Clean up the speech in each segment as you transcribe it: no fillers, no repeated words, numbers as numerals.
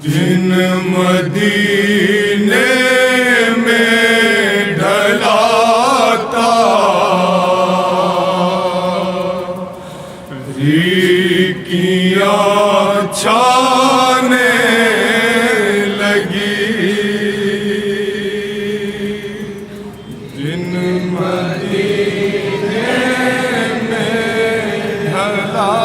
दिन मदीने में ढलाता रीकियां छाने लगी। दिन मदीने में ढलाता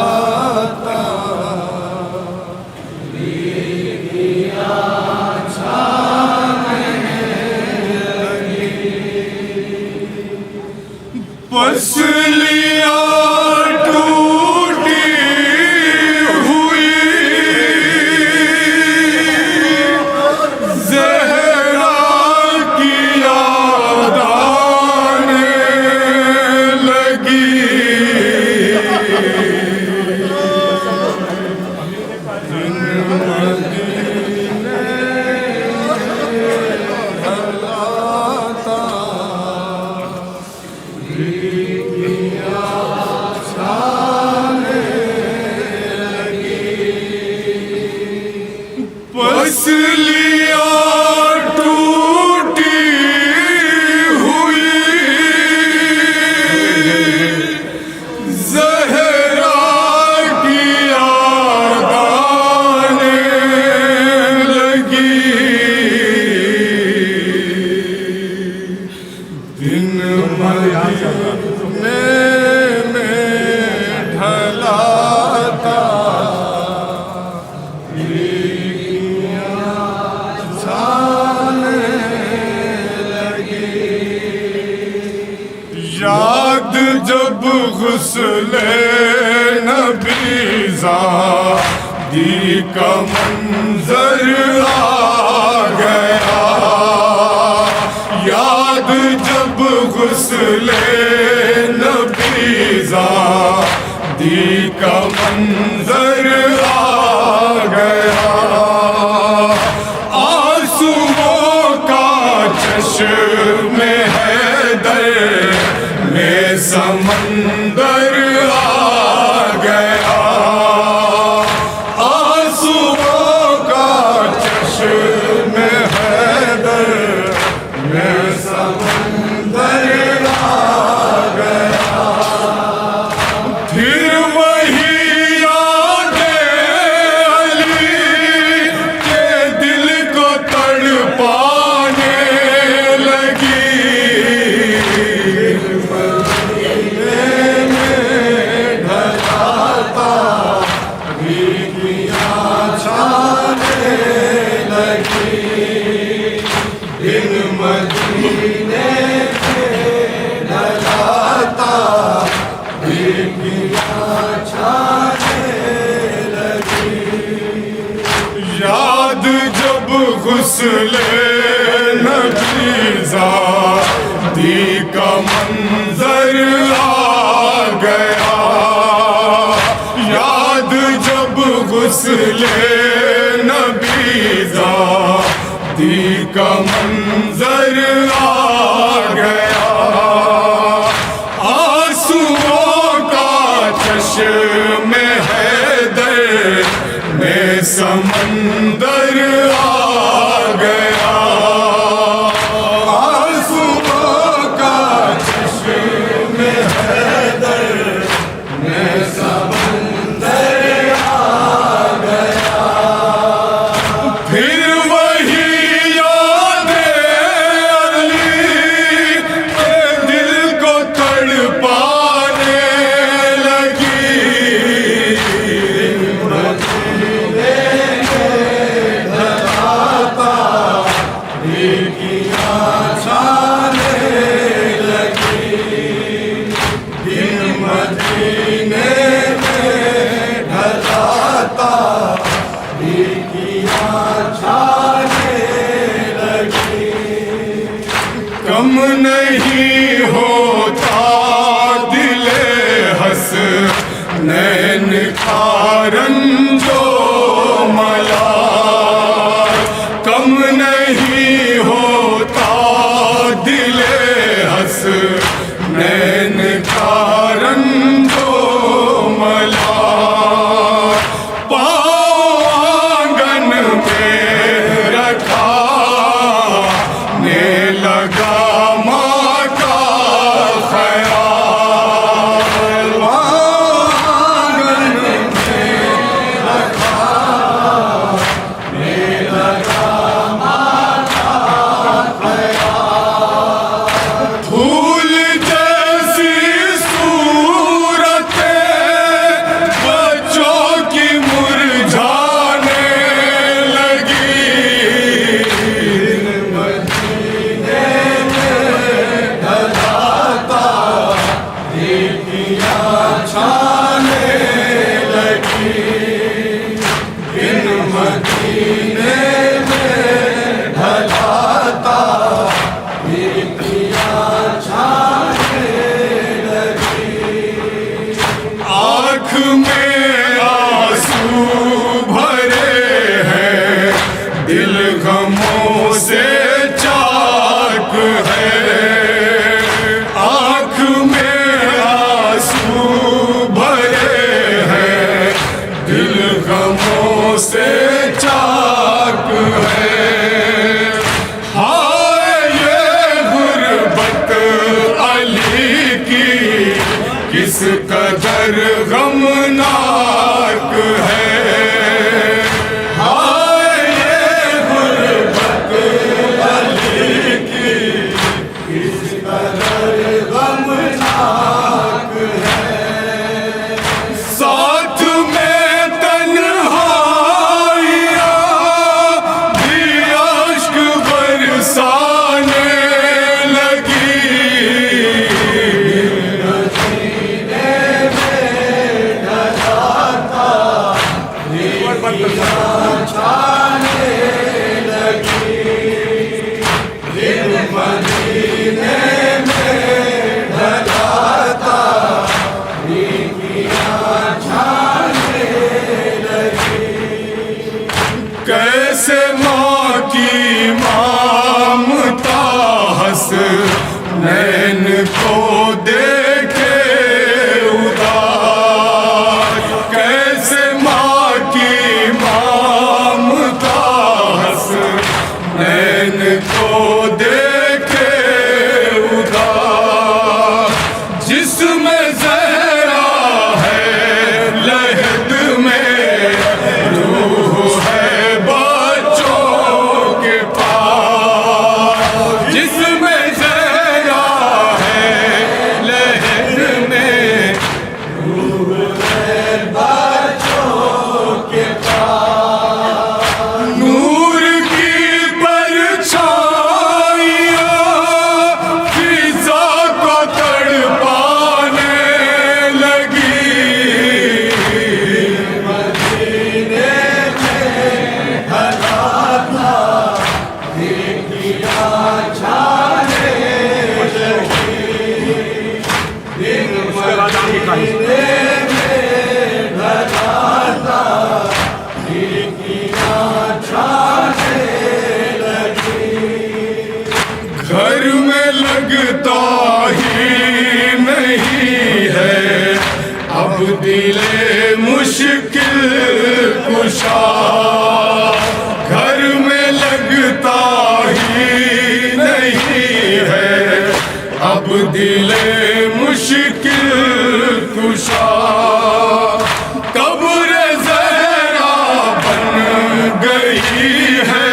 पसलियां टूटी हुई ज़हरा की याद आने लगी। पसलियां टूटी हुई ज़हरा की याद आने लगी। दिन मदीने में ढलाता याद जब गुस्ले नबीज़ा दी का मंजर आ गया। याद जब गुस्ले नबीज़ा दी का मंजर आ गया। आंसुओं का चश्मे हैदर में समंदर आ गया। आंसुओं का चश्मे हैदर में समंदर आ गया। फिर वही यादें अली के दिल को तड़पाने लगी। दिन मदीने में ढलाता रीकियां छाने लगी। याद जब गुस्ले नबीज़ा दी का मंजर आ गया। याद जब गुस्ले नबीज़ा दी का मंजर आ गया। आंसुओं का चश्मे हैदर में समंदर आ गया। आंसुओं का चश्मे हैदर में समंदर आ गया। फिर वही यादें अली कदर गमनाक है। हाय ये गुरबत अली की किस कदर गमनाक है। साथ में तन्हाइयाँ भी अश्क बरसाने कैसे माँ की ममता हंस नैन को देखे उदास। कैसे माँ की ममता हंस नैन को देखे उदास। जिसमें ज़हरा है लहद में रूह है घर में लगता ही नहीं है अब दिले मुश्किल कुशा। घर में लगता ही नहीं है अब दिले मुश्किल कुशा। कब्र ज़हरा बन गई है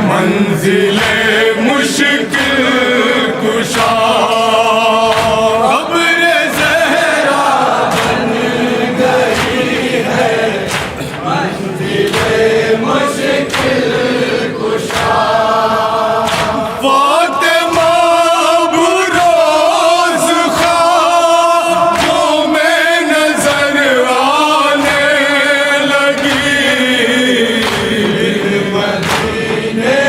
मंजिले मुश्किल कुशा। कब्र ज़हरा बन गई है मंजिले मुश्किल कुशा। फातिमा बुरोज़ ख्वाबों में नजर आने लगी। मदीने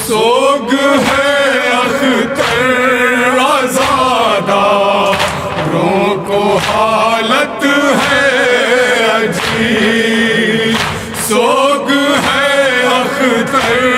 सोग है अख्तर आज़ादा रो को हालत है अजीब। सोग है अख्तर